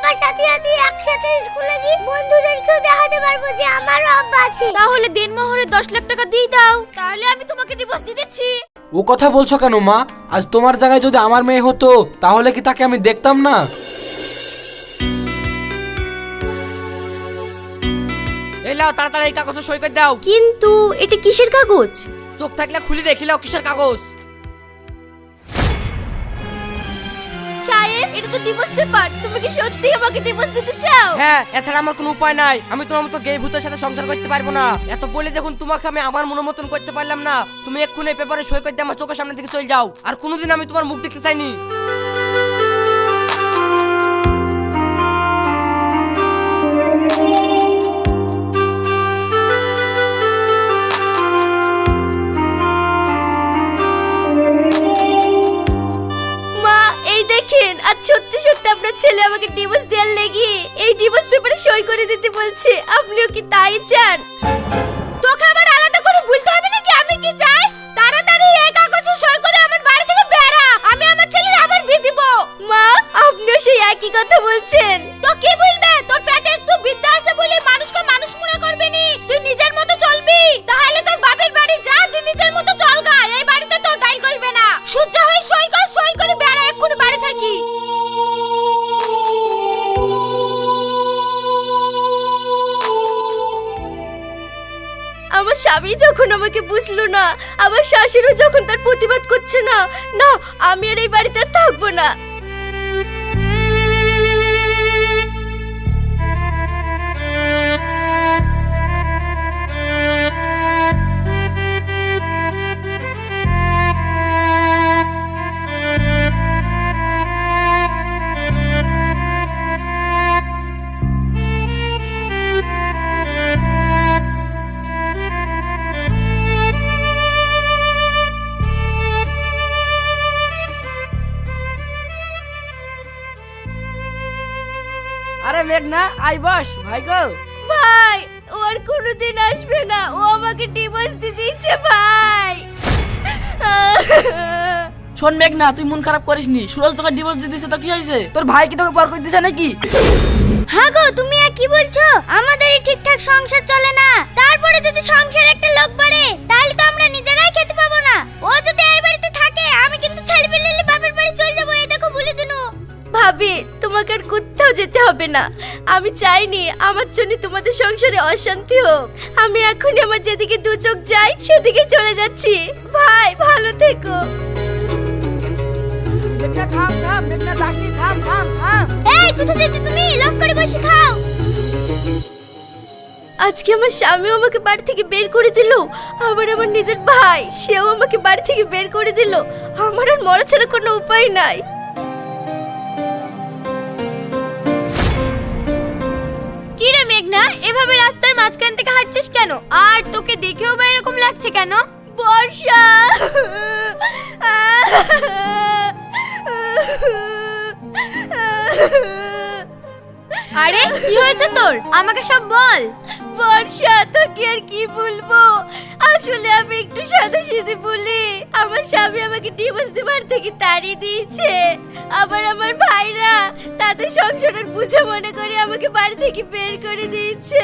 আমার সাথে সাথে একসাথে স্কুলে গিয়ে বন্ধুদেরকেও দেখাতে পারবো যে আমারও আব্বা আছে। তাহলে দিনমোহরে 10 লাখ টাকা দিয়ে দাও, তাহলে আমি তোমাকে ডিভোর্স দিয়ে দিচ্ছি। ও কথা বলছো কেন মা? আজ তোমার জায়গায় যদি আমার মেয়ে হতো তাহলে কি তাকে আমি দেখতাম না? এই লাও তাড়াতাড়ি এই কাগজে সই করে দাও। কিন্তু এটা কিসের কাগজ? চোখ থাকলে খুলে দেখি লাও কিসের কাগজ। সাহেব, এটা তো ডিভোর্স পেপার। তুমি কি সত্যি আমাকে ডিভোর্স দিতে চাও? হ্যাঁ, এছাড়া আমার কোনো উপায় নাই। আমি তোমার মতো গেই ভূতের সাথে সংসার করতে পারবো না। এত বলে যখন তোমাকে আমি আমার মনের মতন করতে পারলাম না, তুমি এক্ষুনি এই পেপারে সই করে দিয়ে আমার চোখের সামনে থেকে চলে যাও। আর কোনোদিন আমি তোমার মুখ দেখতে চাইনি। মা, এই দেখেন, আজ সত্যি সত্যি আপনার ছেলে আমাকে ডিভোর্স দেওয়ার লেগে এই ডিভোর্স পেপারে সই করে দিতে বলছে। আপনিও কি তাই চান? তোকে আবার আলাদা করে বলতে হবে নাকি আমি কি চাই? তাড়াতাড়ি এই কাগজে সই করে আমার বাড়ি থেকে বেরা। আমি আমার ছেলের আবার বিয়ে দিব। মা, আপনিও সেই একই কথা বলছেন। তো কি বলবে? তোর পেটে একটু বিদ্যা আছে বলে মানুষকে মানুষ মনে করবি নি। তুই নিজের মতো চলবি, তাহলে তোর বাপের বাড়ি যা, তুই নিজের মতো চল গা। এই বাড়িতে তোর ডাইল গলবে না। সহ্য হয়ে সই কর, সই করে বেরা, এক্ষুনি বাড়ি থাকি। আমার স্বামী যখন আমাকে বুঝলো না, আমার শাশুড়ি যখন তার প্রতিবাদ করছে না, না আমি আর এই বাড়িতে থাকবো না। আরে মেঘনা, আই বস ভাই গো। ভাই, ও আর কোনোদিন আসবে না। ও আমাকে ডিভোর্স দিয়ে দিয়েছে ভাই। শোন মেঘনা, তুই মন খারাপ করিসনি। সুরজ তোকে ডিভোর্স দিয়ে দিয়েছে তো কি হয়েছে? তোর ভাই কি তোকে পর করে দিয়েছে নাকি? হ্যাঁ গো, তুমি আর কি বলছো? আমাদেরই ঠিকঠাক সংসার চলে না, তারপরে যদি সংসারে একটা লোক বাড়ে তাহলে তো আমরা নিজেরাই খেতে পাবো না। ও যদি এই বাড়িতে থাকে আমি কিন্তু ছেলে পেলে বাপের বাড়ি চলে যাবো। এই দেখো বলে দিনু। ভাবি, তোমাকে আর কোথাও যেতে হবে না। আমি চাইনি আমার জন্য তোমাদের সংসারে অশান্তি হোক। আমি এখনই আমার যেদিকে দু চোখ যাই সেদিকে চলে যাচ্ছি। ভাই, ভালো থেকো। মেঘনা থাম থাম, মেঘনা যাসনি, থাম থাম থাম। এই কোথায় যাচ্ছ তুমি? লক করে বসে খাও। আজকে আমার স্বামীও আমাকে বাড়ি থেকে বের করে দিল, আবার আমার নিজের ভাই সেও আমাকে বাড়ি থেকে বের করে দিল। আমার আর মরা ছাড়া কোনো উপায় নাই। কি রে মেঘনা, এভাবে রাস্তার মাঝখান থেকে হাঁটছিস কেন? আর তোকে দেখেও বা এরকম লাগছে কেন? বর্ষা, আরে কি হয়েছে তোর? আমাকে সব বল। বর্ষা, তোকে আর কি বলবো? আসলে আমি একটু সাদাসিধে বলি আমার স্বামী আমাকে ডিভোর্স দেবার থেকে তাড়িয়ে দিয়েছে। আবার আমার ভাইরা তাদের সংসারের বুঝে মনে করে আমাকে বাড়ি থেকে বের করে দিয়েছে।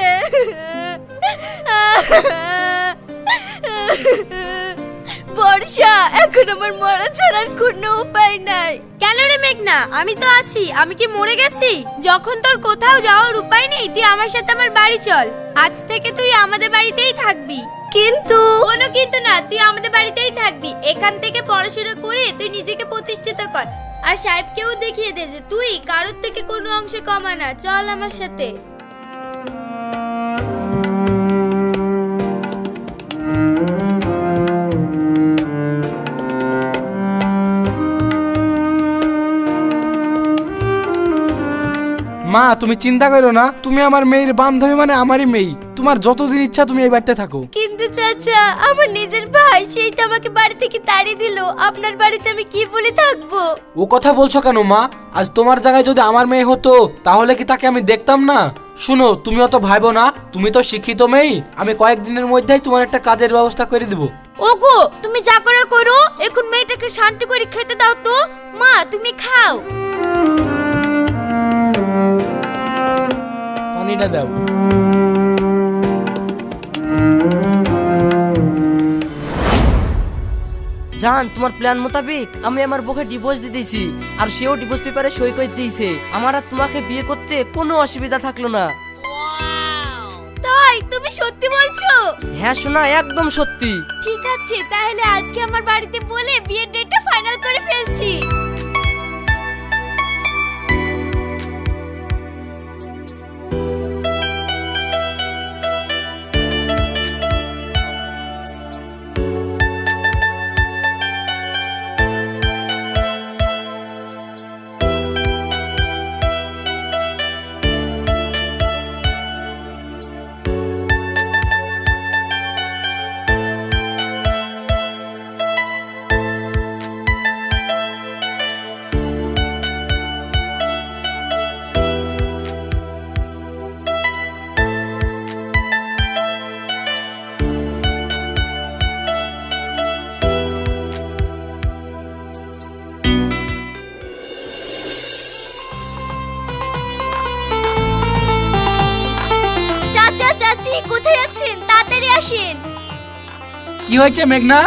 বর্ষা, এখন আমার মরা ছাড়ার কোনো উপায় নাই। কেন রে মেঘনা, আমি তো আছি। আমি কি মরে গেছি? যখন তোর কোথাও যাওয়ার উপায় নেই, তুই আমার সাথে আমার বাড়ি চল। আজ থেকে তুই আমাদের বাড়িতেই থাকবি। কিন্তু কোনো কিন্তু না, তুই আমাদের বাড়িতেই থাকবি। এখান থেকে পড়াশোনা করে তুই নিজেকে প্রতিষ্ঠিত কর, আর সাহেবকেও দেখিয়ে দে যে তুই কারোর থেকে কোনো অংশে কমা না। চল আমার সাথে। মা তুমি চিন্তা করো না, তুমি আমার মেয়ের বান্ধবী, মানে আমারই মেয়ে। তোমার যতদিন ইচ্ছা তুমি এই বাড়িতে থাকো। কিন্তু চাচা, আমার নিজের ভাই সেই তো আমাকে বাড়ি থেকে তাড়িয়ে দিল। আপনার বাড়িতে আমি কি বলে থাকবো? ও কথা বলছো কেন মা? আজ তোমার জায়গায় যদি আমার মেয়ে হতো তাহলে কি তাকে আমি দেখতাম না? শুনো, তুমি অত ভাইবো না, তুমি তো শিক্ষিত মেয়ে। আমি কয়েকদিনের মধ্যেই তোমার একটা কাজের ব্যবস্থা করে দিব। ওগো, তুমি যা করার করো, এখন মেয়েটাকে শান্তি করে খেতে দাও তো। মা, তুমি খাও। জানিয়ে দাও। জান, তোমার প্ল্যান মোতাবেক আমি আমার বউকে ডিভোর্স দিয়ে দিয়েছি, আর সেও ডিভোর্স পেপারে সই করে দিয়েছে। আমার আর তোমাকে বিয়ে করতে কোনো অসুবিধা থাকলো না। তাই তুমি সত্যি বলছো? হ্যাঁ শোনা, একদম সত্যি। ঠিক আছে, তাহলে আজকে আমার বাড়িতে বলে বিয়ের ডেটটা ফাইনাল করে ফেলছি। চাচা চাচি কোথায় আছেন? তাড়াতাড়ি আসেন। কি হয়েছে মেঘনা?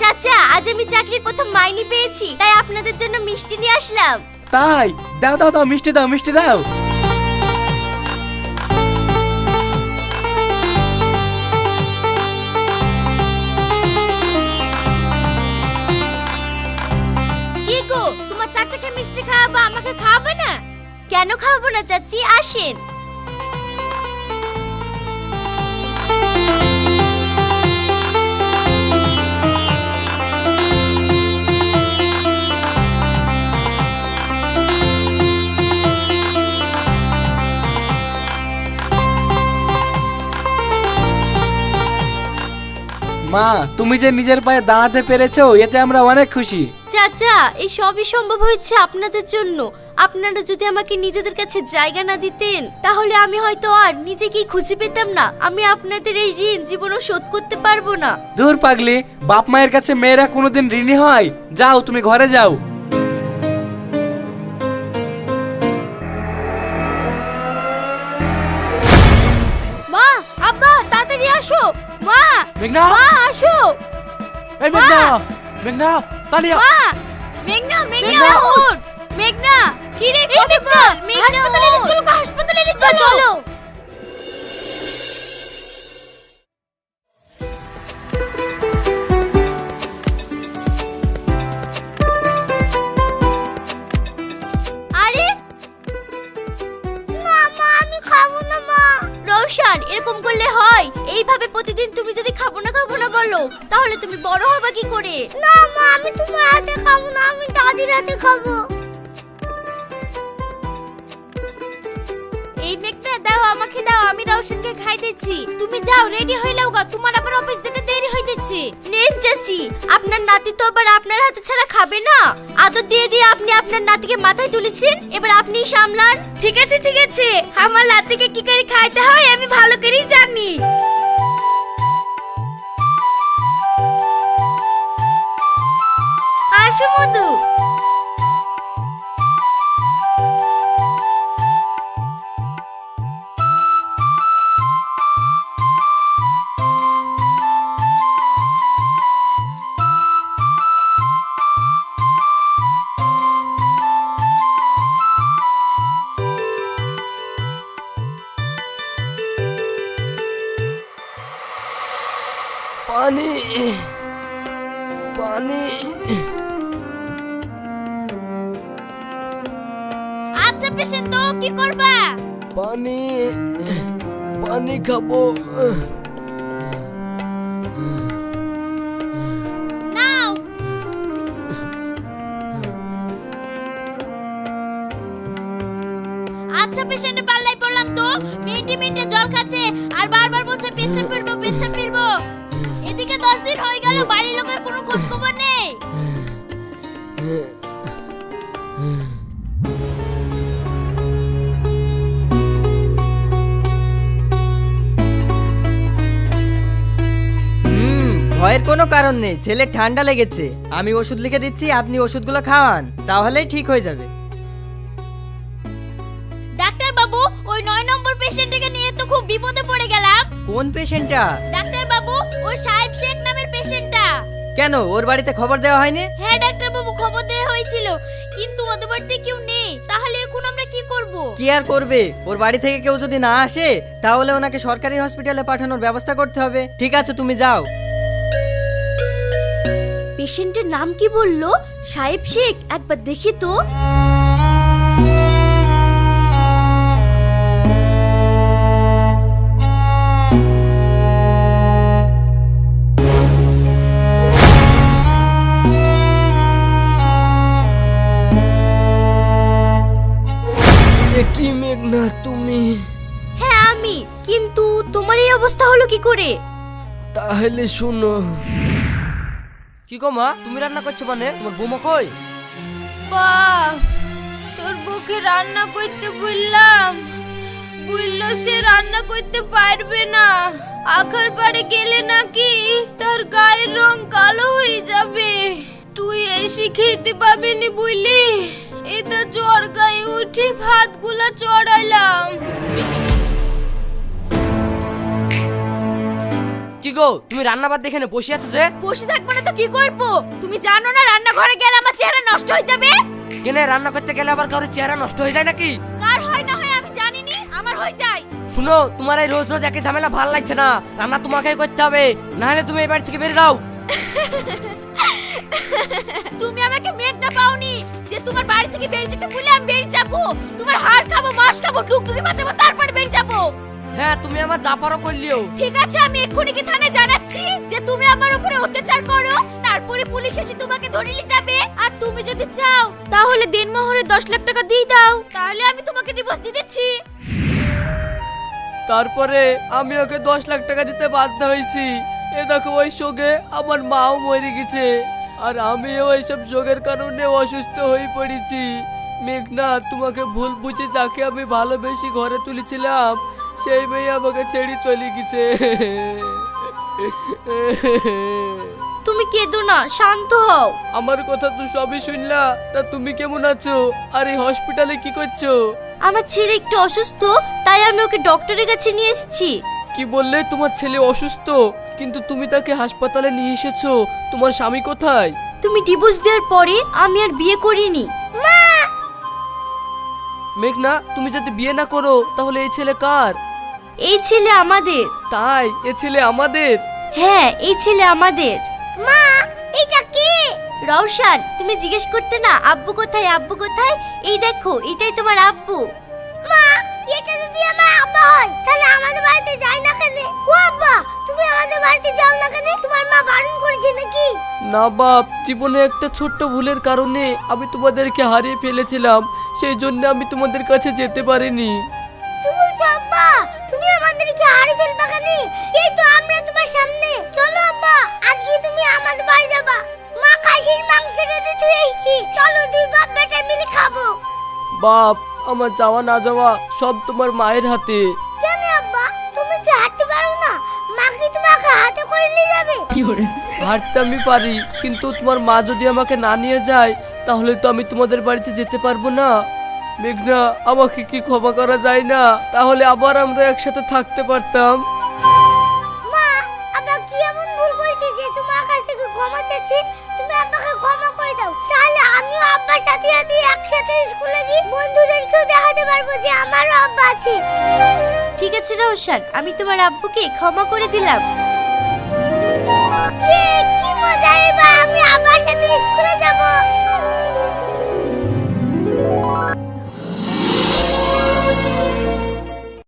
চাচা, আজ আমি চাকরির প্রথম মাইনে পেয়েছি, তাই আপনাদের জন্য মিষ্টি নিয়ে আসলাম। তাই? দাও দাও দাও, মিষ্টি দাও, মিষ্টি দাও। কি গো, তোমার চাচাকে মিষ্টি খাওয়াবো, আমাকে খাওয়াবে না? কেন খাওয়াবো না চাচি, আসেন। মা, তুমি যে নিজের পায়ে দাঁড়াতে পেরেছো, এতে আমরা অনেক খুশি। চাচা, এই সবই সম্ভব হয়েছে আপনাদের জন্য। আপনারা যদি আমাকে নিজেদের কাছে জায়গা না দিতেন, তাহলে আমি হয়তো আর নিজেকেই খুঁজে পেতাম না। আমি আপনাদের এই ঋণ জীবনও শোধ করতে পারবো না। দূর পাগলি, বাপ মায়ের কাছে মেয়েরা কোনোদিন ঋণী হয়? যাও, তুমি ঘরে যাও। মা, আব্বা, তাড়াতাড়ি আসো। মা, মেঘনা, মা আসো। এই মেঘনা, মেঘনা, তালিয়া। মা, মেঘনা, মেঘনা ওঠ। মেঘনা, কি রে, কোথায় বল? হাসপাতালে নিয়ে চলো, হাসপাতালে নিয়ে চলো। আরে না মা, আমি খাবো না মা। রওশন, এরকম করলে হয়? এইভাবে প্রতিদিন তুমি যদি খাবো না বলো, তাহলে তুমি বড় হবে কি করে? না মা, আমি তোমার হাতে খাবো না, আমি দাদির হাতে খাবো। এই মেঘনা, দাও আমাকে দাও, আমি রওশনকে খাই দিচ্ছি। তুমি যাও, রেডি হয়ে নাও গা, তোমার আবার অফিস যেতে দেরি হয়ে যাচ্ছে। নেন চাচি, আপনার নাতি তো আবার আপনার হাতে ছাড়া খাবে না। আদর দিয়ে দিয়ে আপনি আপনার নাতিকে মাথায় তুলেছেন, এবার আপনিই সামলান। ঠিক আছে ঠিক আছে, আমার নাতিকে কি করে খাইতে হয় আমি ভালো করেই জানি। আসো মধু। পানি, পানি। আচ্ছা পেশেন্ট, তো কি করবা? পানি, পানি খাবো। নাও। আচ্ছা পেশেন্ট, পাল্লাই পড়লাম তো। মিনিটে জল খাচ্ছে আর বারবার বলছে পেচ্ছাপ ফিরবো, পেচ্ছাপ ফিরবো। এদিকে 10 দিন হয়ে গেল, বাড়ির লোকের কোনো খোঁজ খবর নেই। ভয়ের কোনো কারণ নেই, ছেলে ঠান্ডা লেগেছে। আমি ওষুধ লিখে দিচ্ছি, আপনি ওষুধগুলো খাওয়ান, তাহলেই ঠিক হয়ে যাবে। ওই 9 নম্বর পেশেন্টকে নিয়ে তো খুব বিপদে পড়ে গেলাম। কোন পেশেন্টটা? ডাক্তার বাবু, ওই সাহেব শেখ নামের পেশেন্টটা। কেন, ওর বাড়িতে খবর দেওয়া হয়নি? হ্যাঁ ডাক্তার বাবু, খবর দেওয়া হয়েছিল, কিন্তু ওদের বাড়িতে কেউ নেই। তাহলে এখন আমরা কি করব? কি আর করবে, ওর বাড়ি থেকে কেউ যদি না আসে তাহলে ওনাকে সরকারি হসপিটালে পাঠানোর ব্যবস্থা করতে হবে। ঠিক আছে, তুমি যাও। পেশেন্টের নাম কি বললো? সাহেব শেখ, একবার দেখি তো। কি মেঘনা তুমি? হ্যাঁ আমি, কিন্তু তোমার এই অবস্থা হলো কি করে? তাহলে শুনো। কি গো মা, তুমি রান্না করছো মানে? তোমার বৌমা কই? বাপ, তোর বউকে রান্না করতে বললো সে রান্না করতে পারবে না। আখার পাড়ে গেলে নাকি তার গায়ের রং কালো হয়ে যাবে। তুই এসে খেতে পাবিনি বুঝলি? এটা জ্বর গায়ে উঠে ভাতগুলা চড়াইলাম। কি গো, তুমি রান্না বাদ দেখে বসে আছো যে? বসে থাকবো না তো কি করবো? তুমি জানো না রান্নাঘরে গেলে আমার চেহারা নষ্ট হয়ে যাবে। কেন, রান্না করতে গেলে আবার কারোর চেহারা নষ্ট হয়ে যায় নাকি? কার হয় না হয় আমি জানিনি, আমার হয়ে যায়। শুনো, তোমার এই রোজ রোজ একই ঝামেলা ভাল লাগছে না। রান্না তোমাকেই করতে হবে, না হলে তুমি এই বাড়ি থেকে বেরিয়ে যাও। তুমি আমাকে মেঘ না পাওনি যে তোমার বাড়ি থেকে বেরিয়ে যেতে বলে আমি বেরিয়ে যাবো? তোমার হাড় খাবো, মাছ খাবো, টুকটুকি বাঁচাবো, তারপর বেরিয়ে যাবো। হ্যাঁ, তুমি আমার যা পারো করলিও। ঠিক আছে, আমি এক্ষুনি কি থানায় জানাচ্ছি যে তুমি আমার উপরে অত্যাচার করো, তারপরে পুলিশ এসে তোমাকে ধরে নিয়ে যাবে। আর তুমি যদি চাও তাহলে দেনমোহরে 10 লাখ টাকা দিয়ে দাও, তাহলে আমি তোমাকে ডিভোর্স দিয়ে দিচ্ছি। তারপরে আমি ওকে 10 লাখ টাকা দিতে বাধ্য হয়েছি। এ দেখো, ওই শোকে আমার মাও মরে গেছে, আর আমিও এইসব শোকের কারণে অসুস্থ হয়ে পড়েছি। মেঘনা, তোমাকে ভুল বুঝে যাকে আমি ভালোবেসে ঘরে তুলেছিলাম সেই মেয়ে আমাকে ছেড়ে চলে গেছে। তুমি কেঁদো না, শান্ত হও। আমার কথা তো সবই শুনলা, তা তুমি কেমন আছো? আর এই হসপিটালে কি করছো? আমার ছেলে একটু অসুস্থ, তাই আমি ওকে ডক্টরের কাছে নিয়ে এসেছি। কি বললে, তোমার ছেলে অসুস্থ? কিন্তু তুমি তাকে হাসপাতালে নিয়ে এসেছো, তোমার স্বামী কোথায়? তুমি ডিভোর্স দেওয়ার পরে আমি আর বিয়ে করিনি। মেঘনা, তুমি যদি বিয়ে না করো তাহলে এই ছেলে কার? এই ছেলে আমাদের। তাই, এ ছেলে আমাদের? হ্যাঁ, এই ছেলে আমাদের। মা, এটা কি? রওশন, তুমি জিজ্ঞেস করতে না আব্বু কোথায়, আব্বু কোথায়? এই দেখো, এটাই তোমার আব্বু। মা, এটা যদি আমার আব্বা হয় তাহলে আমাদের বাড়িতে যাই না কেন? ও আব্বা, তুমি আমাদের বাড়িতে যাও না কেন? তোমার মা বারণ করেছে নাকি? না বাপ, জীবনে একটা ছোট্ট ভুলের কারণে আমি তোমাদেরকে হারিয়ে ফেলেছিলাম, সেই জন্য আমি তোমাদের কাছে যেতে পারিনি। তুমি বলছো আব্বা তুমি আমাদেরকে হারিয়ে ফেলবা কেন? এই তো আমরা তোমার সামনে। চলো আব্বা, আজকে তুমি আমাদের বাড়ি যাবা। মা খাসির মাংস রেঁধে দিয়ে এসেছি, চলো দুই বাপ বেটা মিলে খাবো। বাপ, আমার যাওয়া না যাওয়া সব তোমার মায়ের হাতে। কেন আব্বা, তুমি কি হাঁটতে পারো না? মা কি তোমাকে হাতে করে নিয়ে যাবে? হাঁটতে আমি পারি, কিন্তু তোমার মা যদি আমাকে না নিয়ে যায় তাহলে তো আমি তোমাদের বাড়িতে যেতে পারবো না। মেঘনা, আমাকে কি ক্ষমা করা যায় না? তাহলে আবার আমরা একসাথে থাকতে পারতাম। মা, আব্বা কি এমন ভুল করেছে যে তোমার কাছ থেকে ক্ষমা চাইছে? তুমি আব্বাকে ক্ষমা করে দাও, তাহলে আমিও আব্বার সাথে সাথে একসাথে স্কুলে গিয়ে বন্ধুদেরকেও দেখাতে পারবো যে আমারও আব্বা আছে। ঠিক আছে রওশন, আমি তোমার আব্বুকে ক্ষমা করে দিলাম।